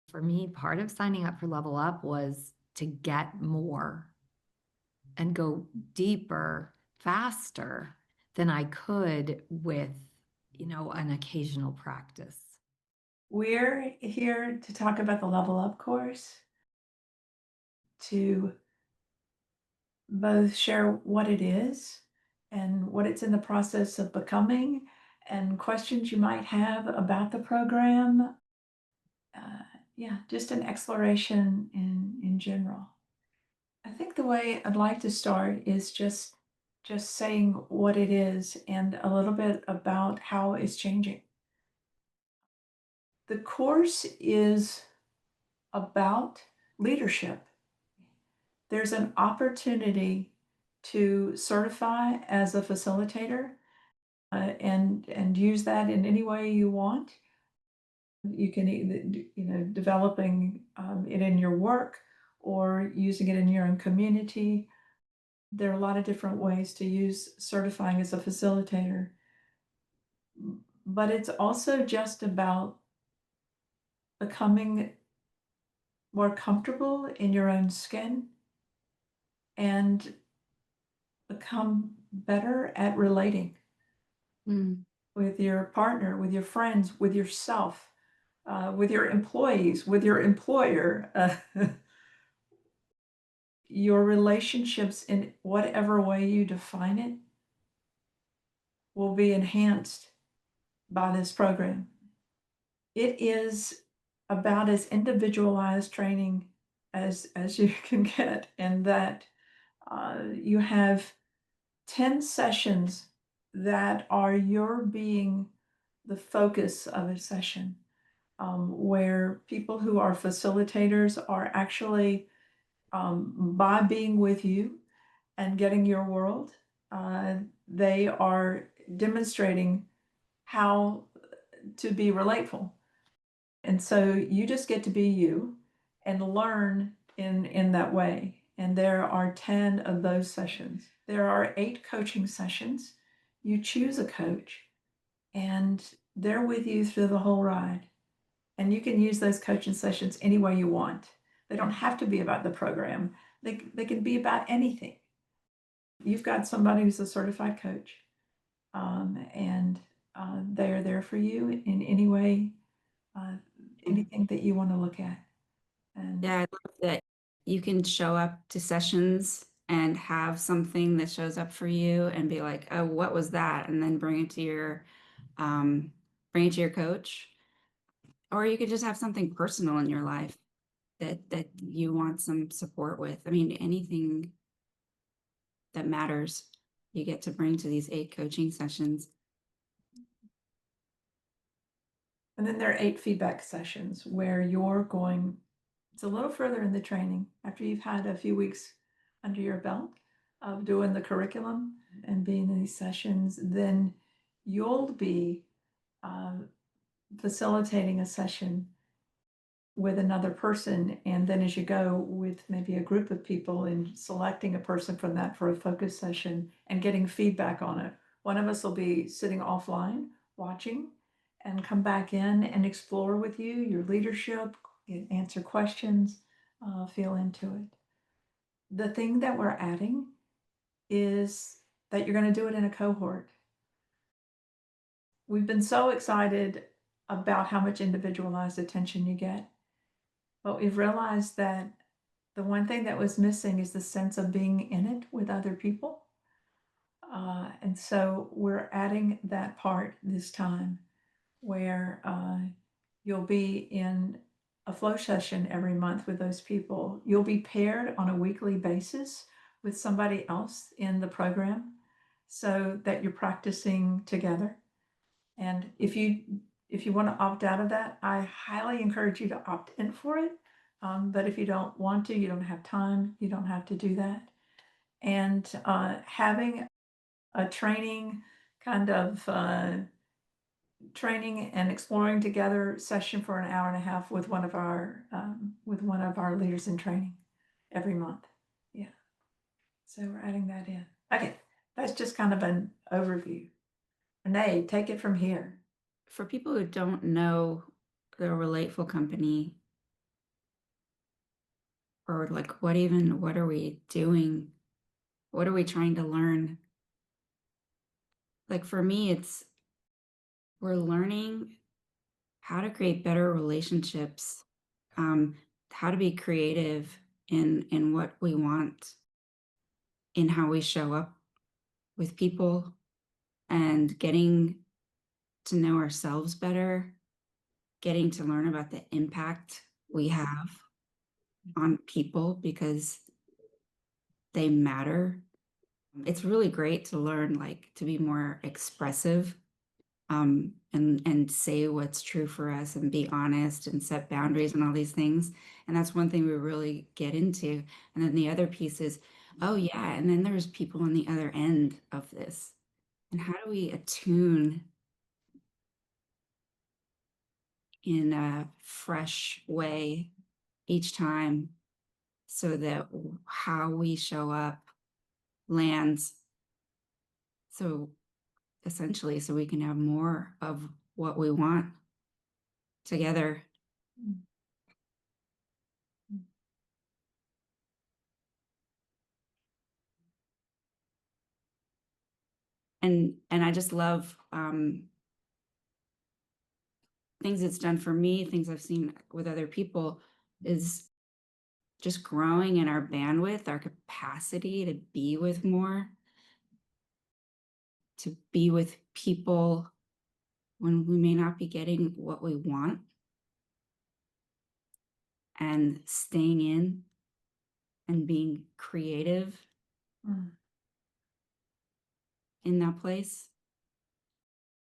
For me, part of signing up for Level Up was to get more and go deeper, faster than I could with, an occasional practice. We're here to talk about the Level Up course, to both share what it is and what it's in the process of becoming, and questions you might have about the program. Uh, yeah, just an exploration in general. I think the way I'd like to start is just saying what it is and a little bit about how it's changing. The course is about leadership. There's an opportunity to certify as a facilitator, and use that in any way you want. You can either, developing it in your work or using it in your own community. There are a lot of different ways to use certifying as a facilitator, but it's also just about becoming more comfortable in your own skin and become better at relating Mm. with your partner, with your friends, with yourself, with your employees, with your employer. Your relationships, in whatever way you define it, will be enhanced by this program. It is about as individualized training as you can get, and that you have 10 sessions that are your being the focus of a session, where people who are facilitators are actually, by being with you and getting your world, uh, they are demonstrating how to be relateful. And so you just get to be you and learn in that way. And there are 10 of those sessions. There are 8 coaching sessions. You choose a coach and they're with you through the whole ride. And you can use those coaching sessions any way you want. They don't have to be about the program. They can be about anything. You've got somebody who's a certified coach, and they are there for you in any way, uh, anything that you want to look at. And Yeah, I love that you can show up to sessions and have something that shows up for you and be like, oh, what was that? And then um, bring it to your coach. Or you could just have something personal in your life that you want some support with. I mean, anything that matters, you get to bring to these 8 coaching sessions. then there are 8 feedback sessions where you're going, it's a little further in the training after you've had a few weeks under your belt of doing the curriculum and being in these sessions, then you'll be uh, facilitating a session with another person. And then as you go with maybe a group of people and selecting a person from that for a focus session and getting feedback on it, one of us will be sitting offline watching and come back in and explore with you your leadership, answer questions, feel into it. The thing that we're adding is that you're going to do it in a cohort. We've been so excited about how much individualized attention you get, but we've realized that the one thing that was missing is the sense of being in it with other people. And so we're adding that part this time where you'll be in a flow session every month with those people. You'll be paired on a weekly basis with somebody else in the program so that you're practicing together. And if you want to opt out of that, I highly encourage you to opt in for it. But if you don't want to, you don't have time, you don't have to do that. And having a training kind of training and exploring together session for an hour and a half with one of our leaders in training every month. Yeah. So we're adding that in. Okay, that's just kind of an overview. Renee, take it from here. For people who don't know the Relateful Company, or like, what are we doing? What are we trying to learn? Like for me, we're learning how to create better relationships, how to be creative in what we want, in how we show up with people, and getting to know ourselves better, getting to learn about the impact we have on people because they matter. It's really great to learn, like, to be more expressive, and say what's true for us and be honest and set boundaries and all these things. And that's one thing we really get into. And then the other piece is, oh yeah, and then there's people on the other end of this. And how do we attune in a fresh way each time so that how we show up lands, so essentially so we can have more of what we want together. And I just love things it's done for me, things I've seen with other people, is just growing in our bandwidth, our capacity to be with more, to be with people when we may not be getting what we want, and staying in and being creative in that place.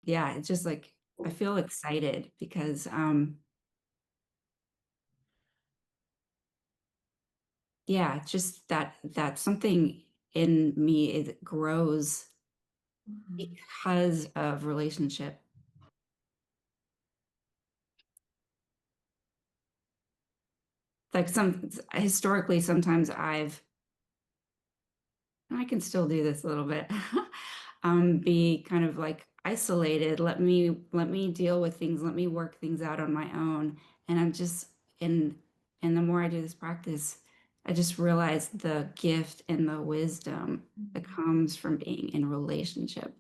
Yeah, it's just like, I feel excited because yeah, it's just that something in me, it grows because of relationship. Like historically, sometimes I can still do this a little bit, be kind of like isolated. Let me deal with things. Let me work things out on my own. And I'm just and the more I do this practice, I just realize the gift and the wisdom that comes from being in relationship.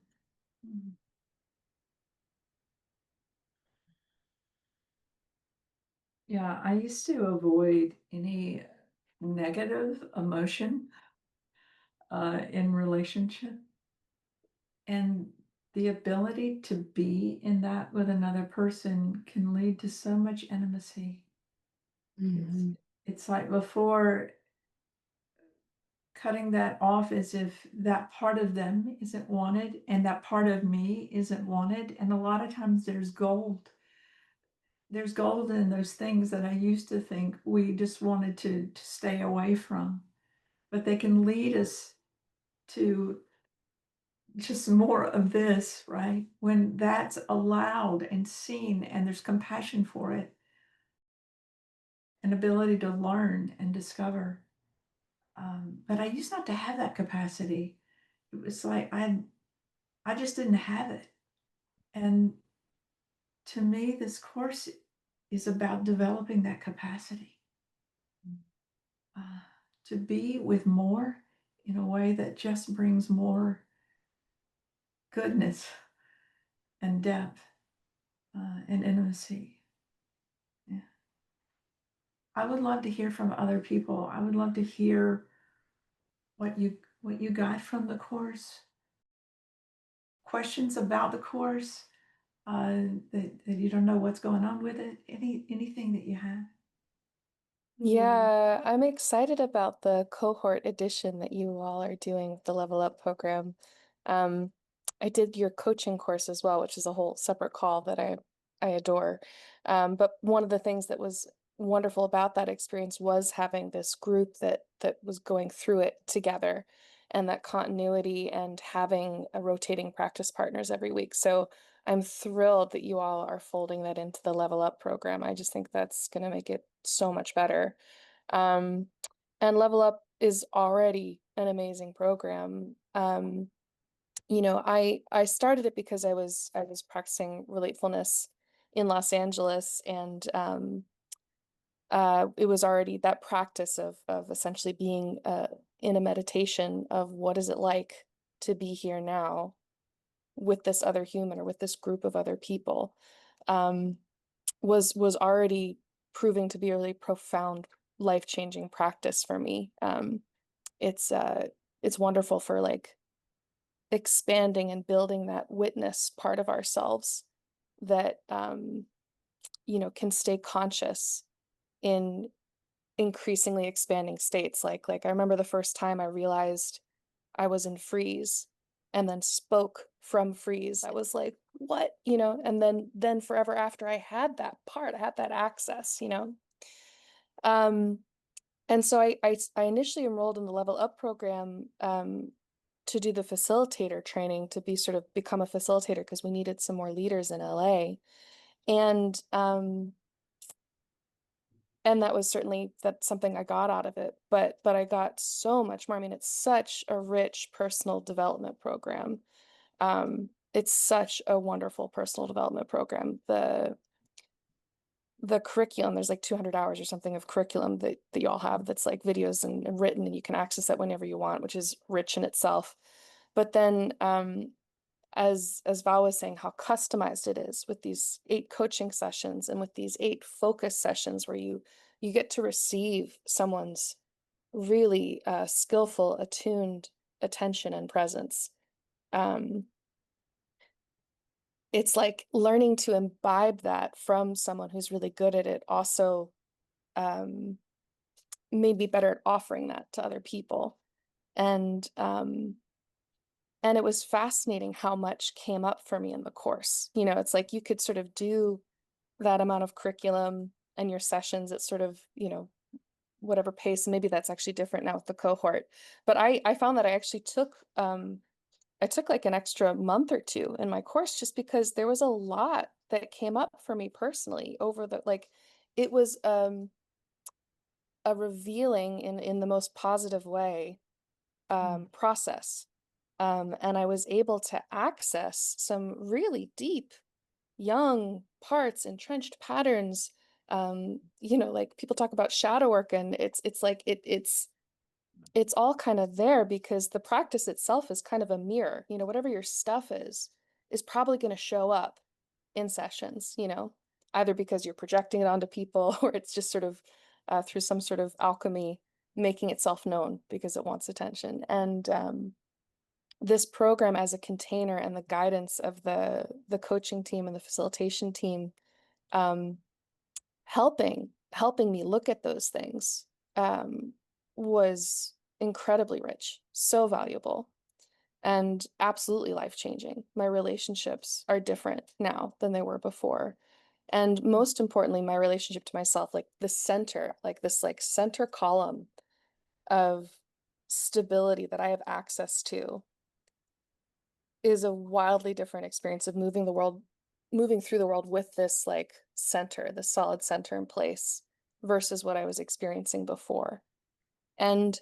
Yeah, I used to avoid any negative emotion in relationship. And the ability to be in that with another person can lead to so much intimacy. Mhm. It's like before, cutting that off as if that part of them isn't wanted and that part of me isn't wanted. And a lot of times there's gold. There's gold in those things that I used to think we just wanted to stay away from, but they can lead us to just more of this, right? When that's allowed and seen and there's compassion for it, an ability to learn and discover. But I used not to have that capacity. It was like I just didn't have it. And to me, this course is about developing that capacity uh, to be with more in a way that just brings more goodness and depth and intimacy. Yeah. I would love to hear from other people. I would love to hear what you got from the course, questions about the course, that you don't know what's going on with it, anything that you have. Yeah, I'm excited about the cohort edition that you all are doing with the Level Up program. Um, I did your coaching course as well, which is a whole separate call that I adore. But one of the things that was wonderful about that experience was having this group that was going through it together, and that continuity, and having a rotating practice partners every week. So I'm thrilled that you all are folding that into the Level Up program. I just think that's going to make it so much better. Um, and Level Up is already an amazing program. I started it because I was practicing relatefulness in Los Angeles, and it was already that practice of essentially being in a meditation of what is it like to be here now with this other human or with this group of other people, was already proving to be a really profound, life-changing practice for me. It's wonderful for like expanding and building that witness part of ourselves that can stay conscious in increasingly expanding states. Like I remember the first time I realized I was in freeze and then spoke from freeze. I was like, what? And then forever after I had that access. And so I initially enrolled in the Level Up program to do the facilitator training, to become a facilitator, because we needed some more leaders in LA. And that was certainly that's something I got out of it, but I got so much more. I mean, it's such a rich personal development program. It's such a wonderful personal development program. The curriculum, there's like 200 hours or something of curriculum that you all have, that's like videos and written, and you can access that whenever you want, which is rich in itself. But then as Val was saying, how customized it is with these 8 coaching sessions and with these 8 focus sessions where you get to receive someone's really skillful, attuned attention and presence. It's like learning to imbibe that from someone who's really good at it also made me better at offering that to other people. And it was fascinating how much came up for me in the course. It's like you could sort of do that amount of curriculum and your sessions at sort of, whatever pace. Maybe that's actually different now with the cohort. But I found that I actually took like an extra month or 2 in my course, just because there was a lot that came up for me personally over it was a revealing in the most positive way process. And I was able to access some really deep, young parts, entrenched patterns. Like people talk about shadow work, and it's all kind of there, because the practice itself is kind of a mirror. Whatever your stuff is probably going to show up in sessions, either because you're projecting it onto people, or it's just sort of through some sort of alchemy making itself known because it wants attention. And this program, as a container and the guidance of the coaching team and the facilitation team, helping me look at those things, was incredibly rich, so valuable, and absolutely life-changing. My relationships are different now than they were before. And most importantly, my relationship to myself, like the center, like this like center column of stability that I have access to, is a wildly different experience of moving through the world with this like center, the solid center in place, versus what I was experiencing before. And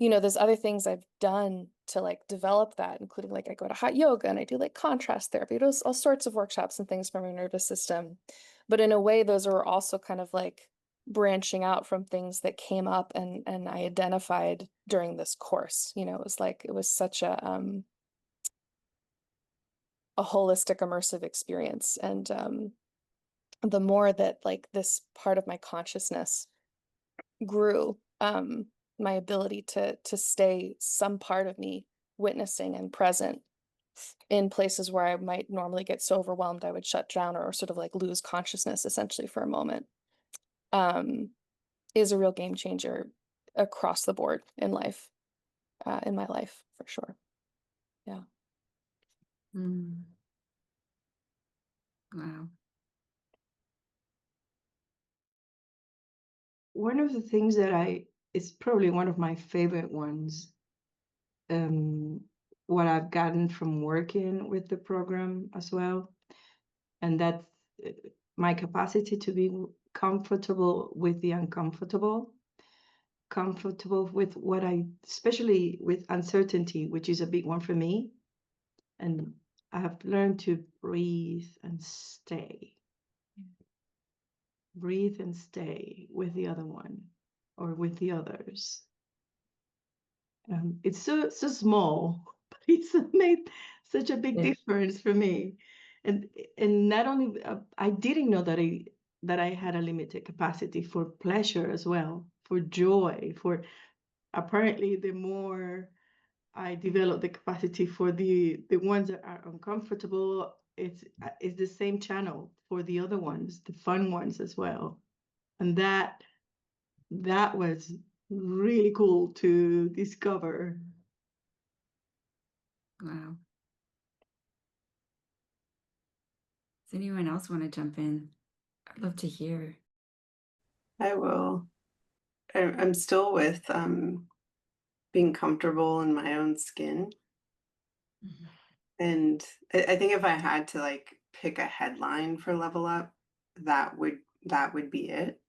there's other things I've done to like develop that, including like I go to hot yoga and I do like contrast therapy, all sorts of workshops and things for my nervous system. But in a way, those are also kind of like branching out from things that came up and I identified during this course. It was such a holistic, immersive experience. And the more that like this part of my consciousness grew, my ability to stay some part of me witnessing and present in places where I might normally get so overwhelmed I would shut down or sort of like lose consciousness essentially for a moment, is a real game changer across the board in life, in my life, for sure. Yeah. Wow. One of the things that it's probably one of my favorite ones, what I've gotten from working with the program as well, and that's my capacity to be comfortable with the uncomfortable, comfortable with especially with uncertainty, which is a big one for me. And I have learned to breathe and stay. breathe and stay with the other one or with the others. It's so small, but it's made such a big Yeah. difference for me. And not only I didn't know that I had a limited capacity for pleasure as well, for joy, for apparently the more I develop the capacity for the ones that are uncomfortable, it's the same channel for the other ones, the fun ones as well. And that was really cool to discover. Wow. Does anyone else want to jump in? I'd love to hear. I will. I'm still with being comfortable in my own skin. And I think if I had to like pick a headline for Level Up, that would be it.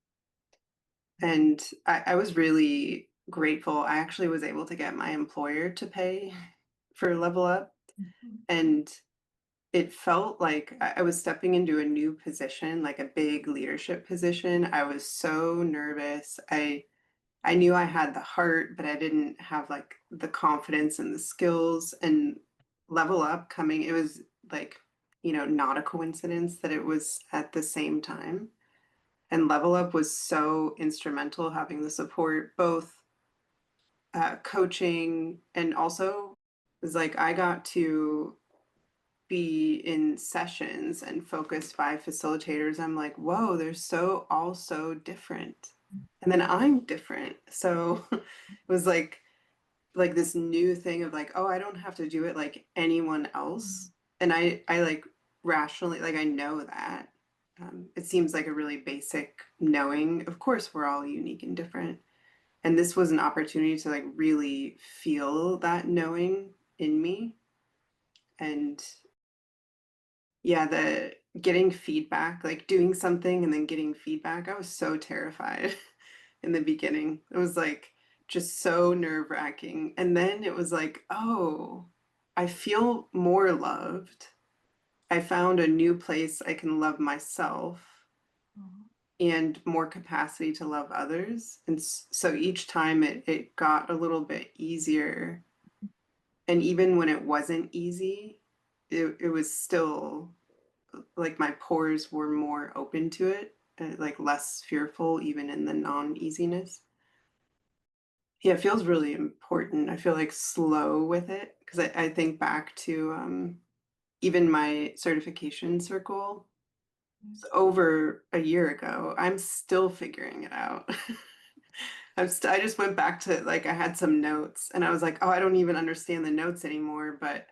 And I was really grateful. I actually was able to get my employer to pay for Level Up. And it felt like I was stepping into a new position, like a big leadership position. I was so nervous. I knew I had the heart, but I didn't have like the confidence and the skills. And Level Up coming, it was like, not a coincidence that it was at the same time. And Level Up was so instrumental, having the support, both coaching, and also it was like I got to be in sessions and focused by facilitators. I'm like, whoa, they're all so different. And then I'm different. So it was like this new thing of like, oh, I don't have to do it like anyone else. And I like rationally, like I know that. It seems like a really basic knowing. Of course, we're all unique and different. And this was an opportunity to like really feel that knowing in me. And yeah, the getting feedback, like doing something and then getting feedback, I was so terrified in the beginning. It was like just so nerve-wracking. And then it was like, oh, I feel more loved. I found a new place I can love myself and more capacity to love others. And so each time it got a little bit easier. And even when it wasn't easy, it was still like my pores were more open to it, like less fearful, even in the non-easiness. Yeah, it feels really important. I feel like slow with it because I think back to even my certification circle. It's over a year ago. I'm still figuring it out. I just went back to like I had some notes and I was like, oh, I don't even understand the notes anymore, but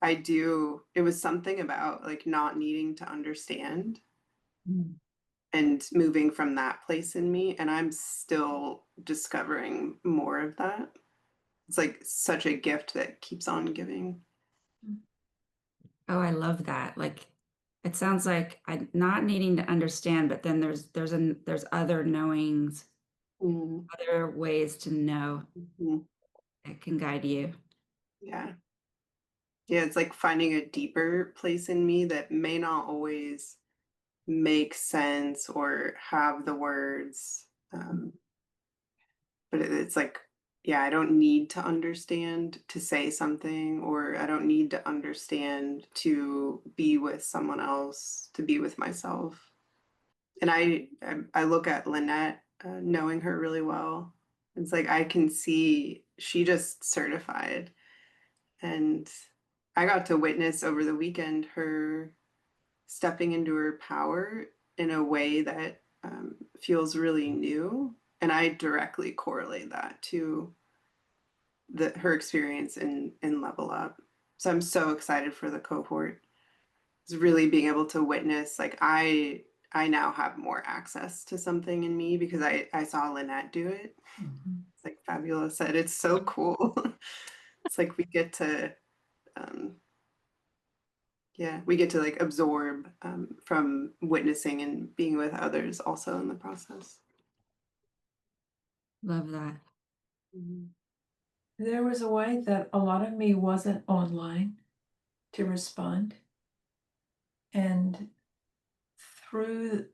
I do. It was something about like not needing to understand and moving from that place in me. And I'm still discovering more of that. It's like such a gift that keeps on giving. Oh, I love that. Like, it sounds like I'm not needing to understand, but then there's other knowings, Mm, other ways to know mhm. that can guide you. Yeah. Yeah, it's like finding a deeper place in me that may not always make sense or have the words. But it's like, yeah, I don't need to understand to say something, or I don't need to understand to be with someone else, to be with myself. And I look at Lynnette, knowing her really well. It's like I can see she just certified, and I got to witness over the weekend her stepping into her power in a way that feels really new. And I directly correlate that to her experience in Level Up. So I'm so excited for the cohort. It's really being able to witness, like I now have more access to something in me because I saw Lynnette do it. It's like Fabiola said, it's so cool. It's like we get to yeah, we get to like absorb from witnessing and being with others also in the process. Love that. There was a way that a lot of me wasn't online to respond. And through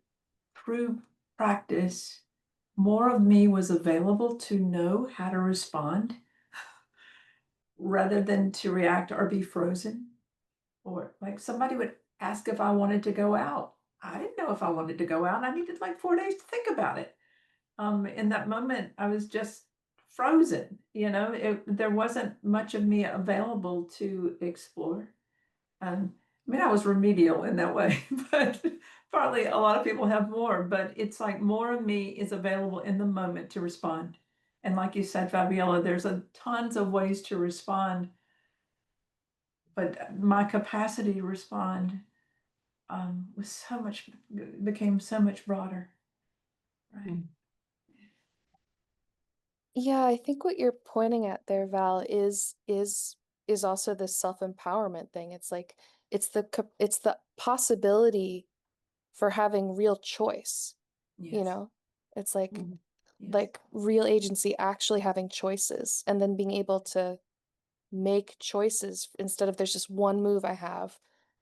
practice, more of me was available to know how to respond rather than to react or be frozen. Or like somebody would ask if I wanted to go out. I didn't know if I wanted to go out. I needed like 4 days to think about it. In that moment, I was just frozen. There wasn't much of me available to explore. I mean, I was remedial in that way, but partly a lot of people have more. But it's like more of me is available in the moment to respond. And like you said, Fabiola, there's tons of ways to respond, but my capacity to respond was became so much broader. Right. Yeah, I think what you're pointing at there, Val, is also this self-empowerment thing. It's like it's the possibility for having real choice. Yes. It's like Yes. real agency, actually having choices, and then being able to make choices instead of there's just one move I have.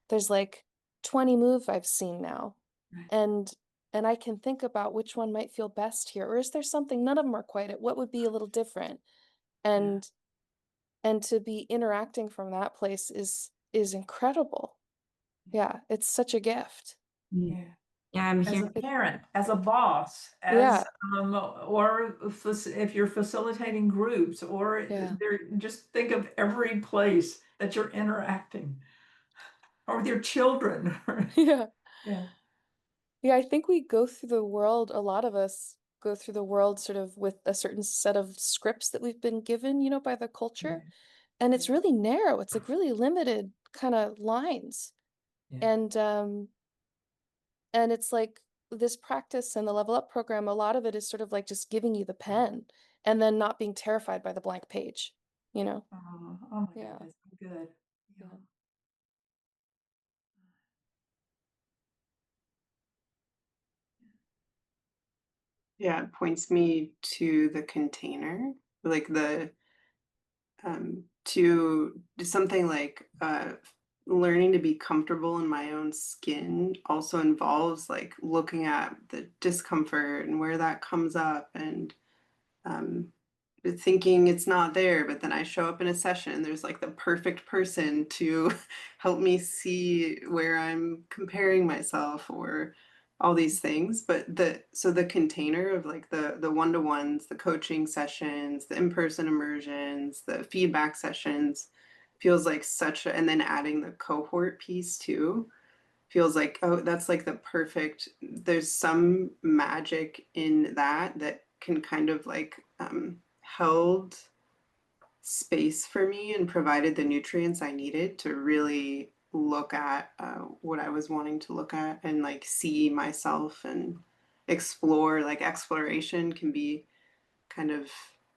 There's like 20 moves I've seen now. Right. And I can think about which one might feel best here. Or is there something, none of them are quite it, what would be a little different? And to be interacting from that place is incredible. Yeah, it's such a gift. Yeah. Yeah, I'm As here. a parent, as a boss, Yeah. or if you're facilitating groups, or Yeah. just think of every place that you're interacting, or with your children. Yeah. Yeah. Yeah, I think we go through the world, a lot of us go through the world sort of with a certain set of scripts that we've been given, by the culture. And it's really narrow. It's like really limited kind of lines. Yeah. And it's like this practice and the level up program, a lot of it is sort of like just giving you the pen and then not being terrified by the blank page, Oh my Yeah. God, that's so good. Yeah. Yeah, it points me to the container, like to something like learning to be comfortable in my own skin also involves like looking at the discomfort and where that comes up, and um, thinking it's not there, but then I show up in a session and there's like the perfect person to help me see where I'm comparing myself or all these things. But the container of like the one-to-ones, the coaching sessions, the in-person immersions, the feedback sessions feels like and then adding the cohort piece too feels like, oh, that's like the perfect, there's some magic in that can kind of like held space for me and provided the nutrients I needed to really look at what I was wanting to look at and like see myself and explore. Like exploration can be kind of,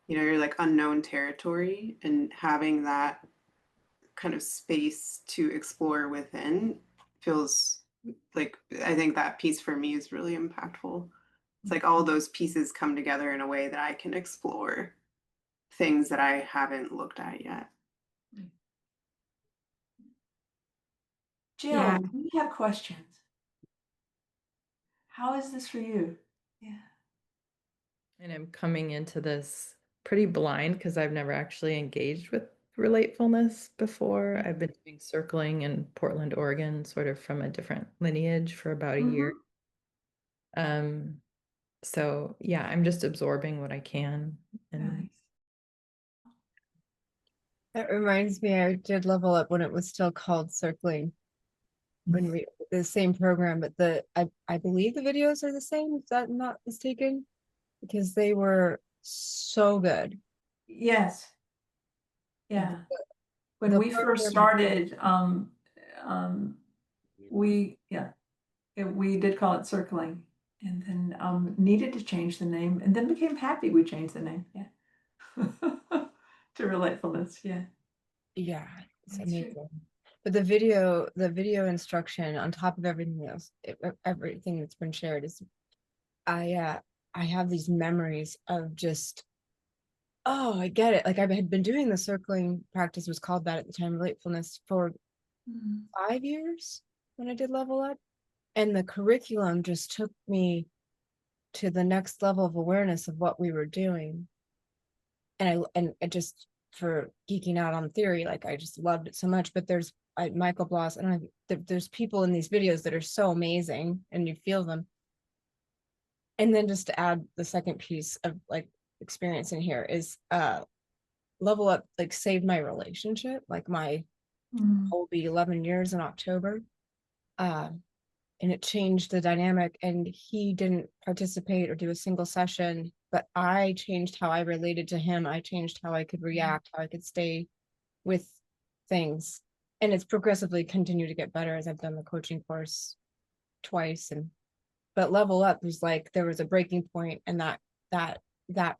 you're like unknown territory, and having that kind of space to explore within feels like, I think that piece for me is really impactful. It's like all those pieces come together in a way that I can explore things that I haven't looked at yet. Jill, Yeah. do you have questions? How is this for you? Yeah. And I'm coming into this pretty blind because I've never actually engaged with relatefulness before. I've been doing circling in Portland, Oregon, sort of from a different lineage for about a year. So yeah, I'm just absorbing what I can. And Nice. That reminds me, I did level up when it was still called circling. When we the same program, but I believe the videos are the same, is that not mistaken? Because they were so good. Yes. Yeah. When The we first program- started, we did call it circling, and then needed to change the name, and then became happy we changed the name. Yeah. To relatefulness. Yeah. Yeah, it's That's true. amazing. But the video instruction on top of everything else, everything that's been shared is, I have these memories of just, oh, I get it. Like I had been doing the circling practice, was called that at the time, relatefulness, for 5 years when I did level up. And the curriculum just took me to the next level of awareness of what we were doing. And I just, for geeking out on theory, like I just loved it so much. But there's Michael Bloss, I don't know, there's people in these videos that are so amazing and you feel them. And then just to add the second piece of like experience in here is Level Up like saved my relationship, like my will be 11 years in October. And it changed the dynamic, and he didn't participate or do a single session, but I changed how I related to him. I changed how I could react, how I could stay with things. And it's progressively continued to get better as I've done the coaching course twice. But Level Up was like, there was a breaking point, and that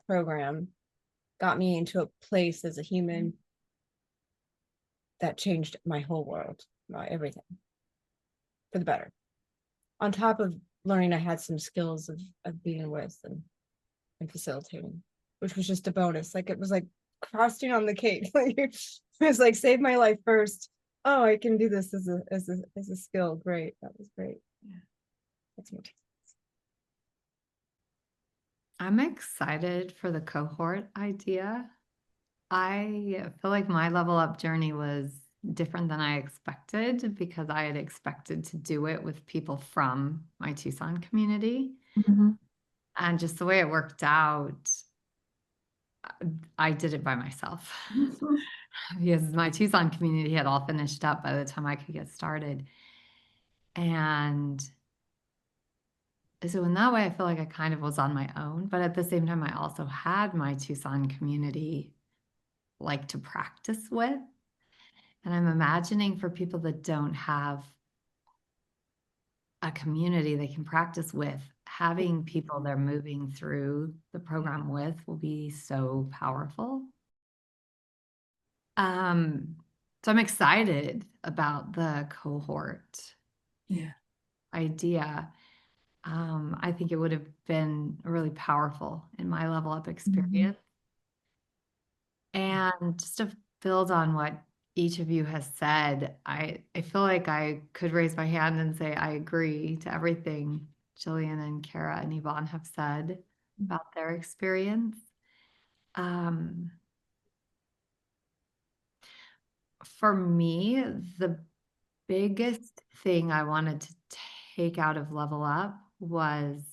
program got me into a place as a human that changed my whole world, everything for the better. On top of learning, I had some skills of being with and facilitating, which was just a bonus. Like it was like frosting on the cake. Like it was like, save my life first. Oh, I can do this as a skill. Great. That was great. Yeah. That's my take. I'm excited for the cohort idea. I feel like my level up journey was different than I expected because I had expected to do it with people from my Tucson community. And just the way it worked out, I did it by myself because my Tucson community had all finished up by the time I could get started. And so in that way, I feel like I kind of was on my own, but at the same time, I also had my Tucson community like to practice with. And I'm imagining for people that don't have a community they can practice with, having people they're moving through the program with will be so powerful. So I'm excited about the cohort idea. I think it would have been really powerful in my level up experience. And just to build on what each of you has said, I feel like I could raise my hand and say I agree to everything Gillian and Kara and Yvonne have said about their experience. For me, the biggest thing I wanted to take out of Level Up was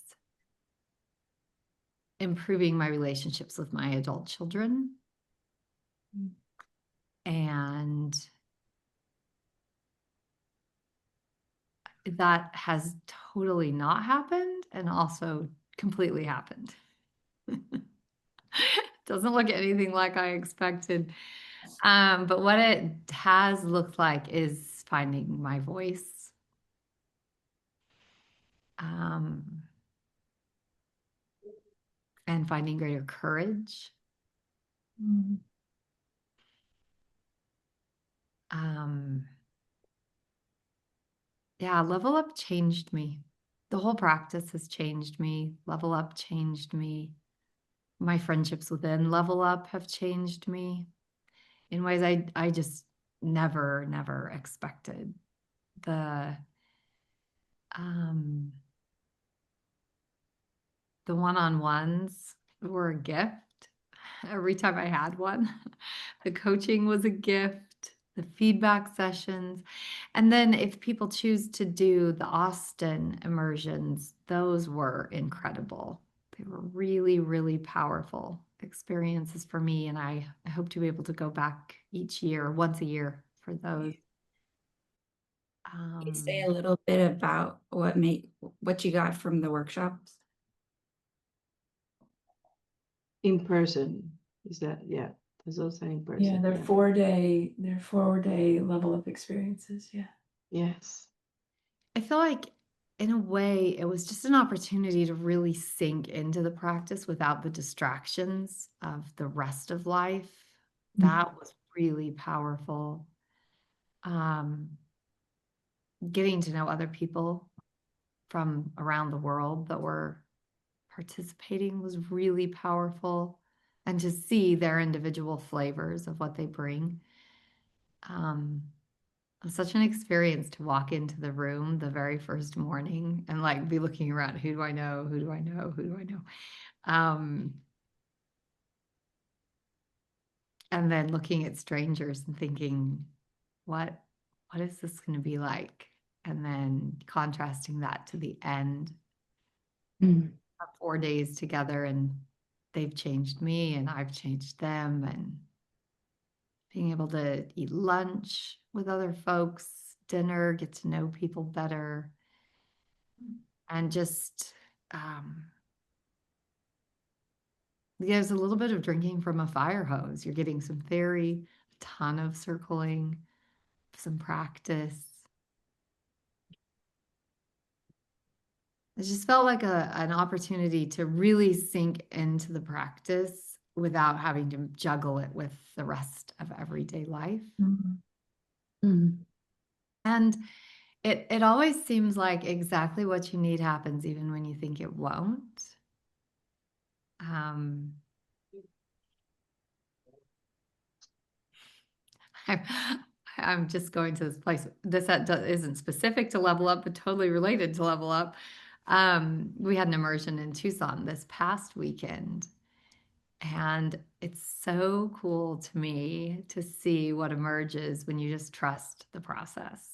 improving my relationships with my adult children. And that has totally not happened and also completely happened. Doesn't look anything like I expected. But what it has looked like is finding my voice. And finding greater courage. Yeah, Level Up changed me. The whole practice has changed me. Level Up changed me. My friendships within Level Up have changed me in ways I just never expected. The one-on-ones were a gift. Every time I had one, the coaching was a gift, the feedback sessions. And then if people choose to do the Austin immersions, those were incredible. They were really powerful experiences for me. And I hope to be able to go back each year, once a year for those. Can you say a little bit about what you got from the workshops? In person, is that, yeah, those also in person. Yeah, they're 4-day level up experiences. Yeah. Yes. I feel like in a way it was just an opportunity to really sink into the practice without the distractions of the rest of life. That was really powerful. Getting to know other people from around the world that were participating was really powerful, and to see their individual flavors of what they bring. such an experience to walk into the room the very first morning and like be looking around. Who do I know? Who do I know? Who do I know? And then looking at strangers and thinking, what is this going to be like? And then contrasting that to the end Mm. of 4 days together, and they've changed me and I've changed them, and being able to eat lunch with other folks, dinner, get to know people better, and just there's a little bit of drinking from a fire hose. You're getting some theory, a ton of circling, some practice. It just felt like an opportunity to really sink into the practice without having to juggle it with the rest of everyday life. Mm. And it always seems like exactly what you need happens even when you think it won't. I'm, I'm just going to this place. This isn't specific to Level Up, but totally related to Level Up. We had an immersion in Tucson this past weekend, and it's so cool to me to see what emerges when you just trust the process.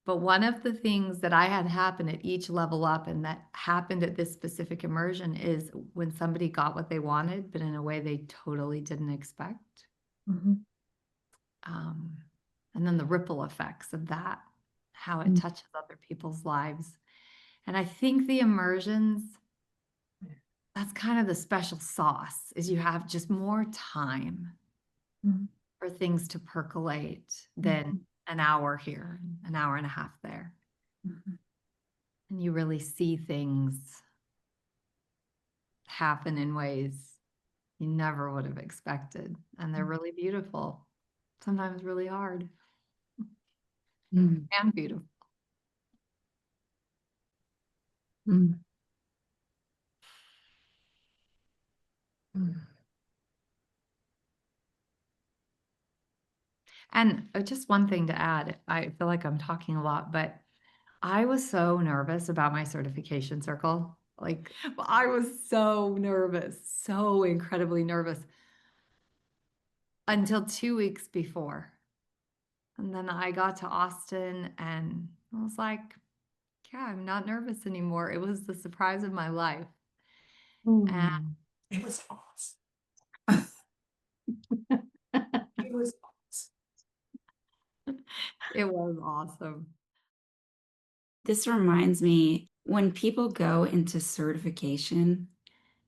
But one of the things that I had happen at each Level Up, and that happened at this specific immersion, is when somebody got what they wanted, but in a way they totally didn't expect. And then the ripple effects of that, how it touches other people's lives. And I think the immersions, that's kind of the special sauce, is you have just more time for things to percolate than an hour here, an hour and a half there. And you really see things happen in ways you never would have expected. And they're really beautiful, sometimes really hard and beautiful. And just one thing to add, I feel like I'm talking a lot, but I was so nervous about my certification circle. Like, I was so nervous, so incredibly nervous until 2 weeks before. And then I got to Austin and I was like, yeah, I'm not nervous anymore. It was the surprise of my life. And It was awesome. It was awesome. it was awesome. This reminds me, when people go into certification,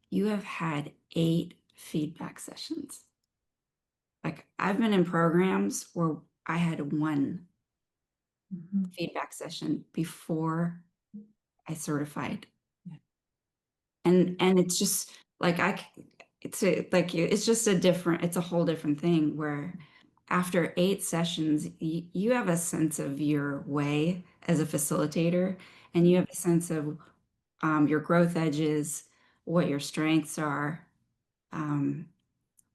you have had 8 feedback sessions. Like, I've been in programs where I had 1 feedback session before I certified. And it's just like it's just it's a whole different thing, where after 8 sessions, you have a sense of your way as a facilitator, and you have a sense of your growth edges, what your strengths are.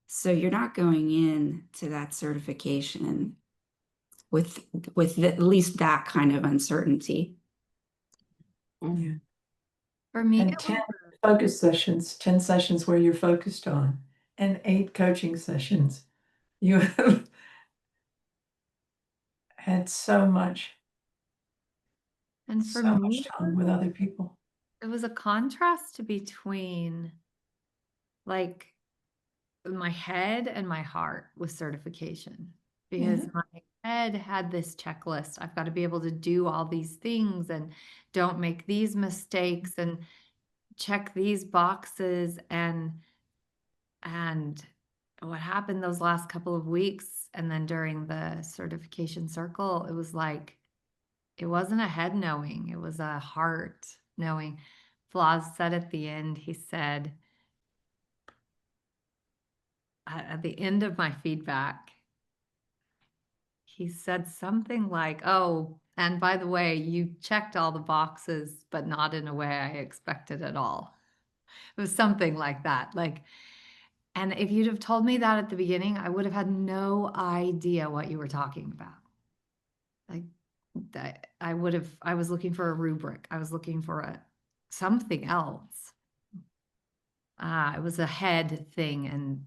So you're not going in to that certification with at least that kind of uncertainty. Yeah. For me, And it 10 was focus sessions, 10 sessions where you're focused on, and 8 coaching sessions. You have had so much and for me, time with other people. it was a contrast between like my head and my heart with certification, because Yeah. my head had this checklist. I've got to be able to do all these things and don't make these mistakes and check these boxes. And what happened those last couple of weeks and then during the certification circle, it was like, it wasn't a head knowing, it was a heart knowing. Floss said at the end, he said, at the end of my feedback, he said something like, oh, and by the way, you checked all the boxes, but not in a way I expected at all. It was something like that. Like, and if you'd have told me that at the beginning, I would have had no idea what you were talking about. Like I was looking for a rubric. I was looking for something else. It was a head thing,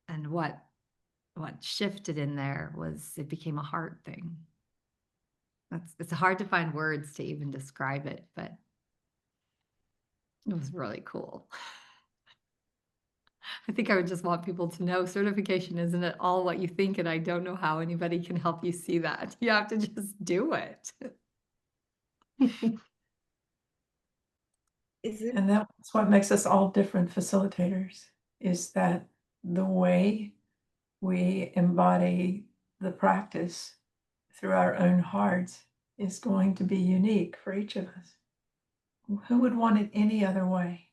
and what shifted in there was it became a heart thing. It's hard to find words to even describe it, but it was really cool. I think I would just want people to know certification isn't at all what you think, and I don't know how anybody can help you see that. You have to just do it. Is it And that's what makes us all different facilitators, is that the way we embody the practice through our own hearts is going to be unique for each of us. Who would want it any other way?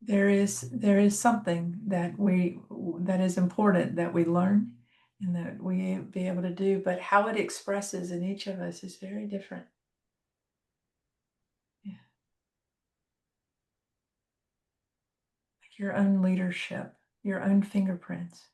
There is something that is important that we learn and that we be able to do, but how it expresses in each of us is very different. Yeah. Like your own leadership, your own fingerprints.